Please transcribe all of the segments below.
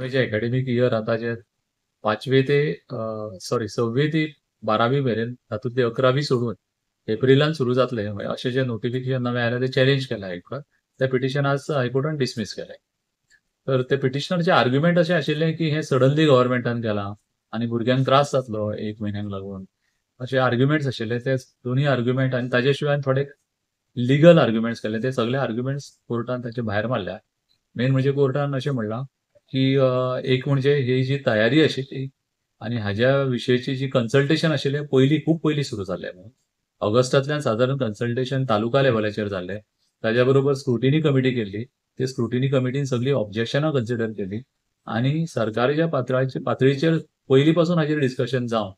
जे academic year आता जे 5वी ते 6वी ते 12वी मेरेन तातूंतली 11वी सोडून एप्रिलांत सुरू जातले अशें जे नोटिफिकेशन नवें आयला ते चॅलेंज केला हायकोर्टान. ते पिटिशन आज हायकोर्टान डिसमीस केलें. तर ते पिटिशनरचे आर्ग्युमेंट अशें आशिल्लें की हें सडनली गव्हर्नमेंटान केलां आनी भुरग्यांक त्रास जातलो 1 म्हयन्याक लागून अशे आर्ग्युमेंट्स आशिल्ले. ते दोनूय आर्ग्युमेंट आनी ताजे शिवाय थोडे लिगल आर्ग्युमेंट्स केले. ते सगळे आर्ग्युमेंट्स कोर्टान ताचे भायर मारल्या. मेन म्हणजे कोर्टान अशें म्हणलां की एक म्हणजे ही जी तयारी आशिल्ली आनी हाज्या विशयीची जी कन्सल्टेशन आशिल्लें खूब पयलीं सुरू जाल्लें. ऑगस्टांतल्यान सादारण कन्सल्टेशन तालुका लेव्हलाचेर जाल्लें. ताज्या बरोबर स्क्रुटिनी कमिटी केल्ली. ते स्क्रुटिनी कमिटीन सगळीं ऑब्जेक्शनां कन्सिडर केलीं आनी सरकाराच्या पातळीचेर पयलीं पासून हाचेर डिस्कशन जावन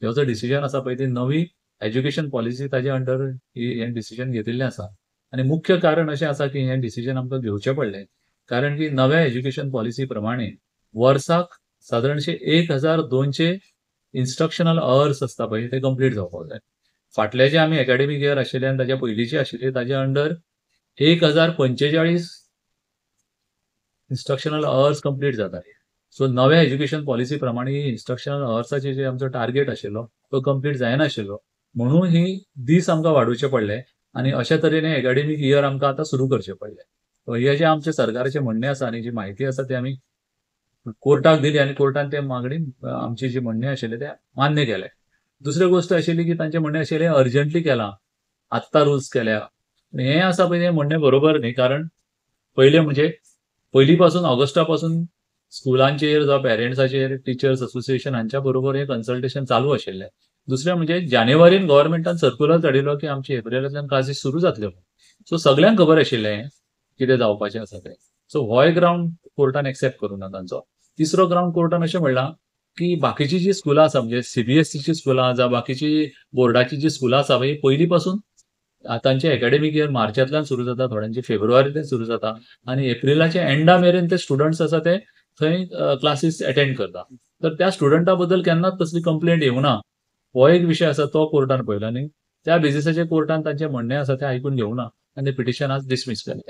ह्यो जो डिसिजन आसा पळय ती नवी एज्युकेशन पॉलिसी ताज्या अंडर हें डिसिजन घेतिल्लें आसा. आनी मुख्य कारण अशें आसा की हें डिसिजन आमकां घेवचें पडलें. कारण की नव्या एज्युकेशन पॉलिसी प्रमाणे वर्साक सादारणशे 1200 इन्स्ट्रक्शनल अवर्स आसता पळय ते कंप्लीट जावपाक जाय. फाटले जे आमी अकॅडमिक इयर आशिल्ले आनी ताच्या पयलींचे आशिल्ले ताच्या अंडर 1045 इन्स्ट्रक्शनल अवर्स कंप्लीट जाता. सो नव्या एज्युकेशन पॉलिसी प्रमाणे ही इन्स्ट्रक्शनल अवर्साचे जे आमचो टार्गेट आशिल्लो तो कंप्लीट जायनाशिल्लो. म्हणून ही दीस आमकां वाडोवचे पडले आनी अशा तरेन हें अकॅडमिक इयर आमकां आतां सुरू करचें पडलें. हे जे आमचे सरकाराचे म्हणणें आसा आनी जी म्हायती आसा ती आमी कोर्टाक दिली आनी कोर्टान ते मागणी आमची जी म्हणणें आशिल्लें तें मान्य केलें. दुसरी गोष्ट आशिल्ली की तांचें म्हणणें आशिल्लें अर्जंटली केलां. आत्तां रुल्स केल्या. हें आसा पळय तें म्हणणें बरोबर न्ही. कारण पयलें म्हणजे पयलीं पासून ऑगस्टा पासून स्कुलांचेर जावं पेरंट्साचेर टिचर्स असोसिएशन हांच्या बरोबर हें कन्सल्टेशन चालू आशिल्लें. दुसरें म्हणजे जानेवारीन गव्हर्नमेंटान सर्क्युलर धाडिल्लो की आमची एप्रिलांतल्यान क्लासीस सुरू जातल्यो. सो सगळ्यांक खबर आशिल्लें हें कितें जावपाचें आसा तें. सो हो एक ग्रावंड कोर्टान एक्सेप्ट करूं ना तांचो. तिसरो ग्रावंड कोर्टान अशें म्हणलां की बाकीचीं जीं स्कुलां आसा म्हणजे सीबीएसईची स्कुलां जावं बाकीचीं बोर्डाची जीं स्कुलां आसा पळय पयलीं पासून तांचें अकॅडमिक इयर मार्चांतल्यान सुरू जाता, थोड्यांची फेब्रुवारींतल्यान सुरू जाता आनी एप्रिलाच्या एंडा मेरेन ते स्टुडंट्स आसा ते थंय क्लासीस अटेंड करता. तर त्या स्टुडंटा बद्दल केन्नाच तसली कंप्लेंट येवना. हो एक विशय आसा तो कोर्टान पळयलो आनी त्या बेसिसाचेर कोर्टान तांचें म्हणणें आसा तें आयकून घेवना आनी पिटिशन आज डिसमीस केलें.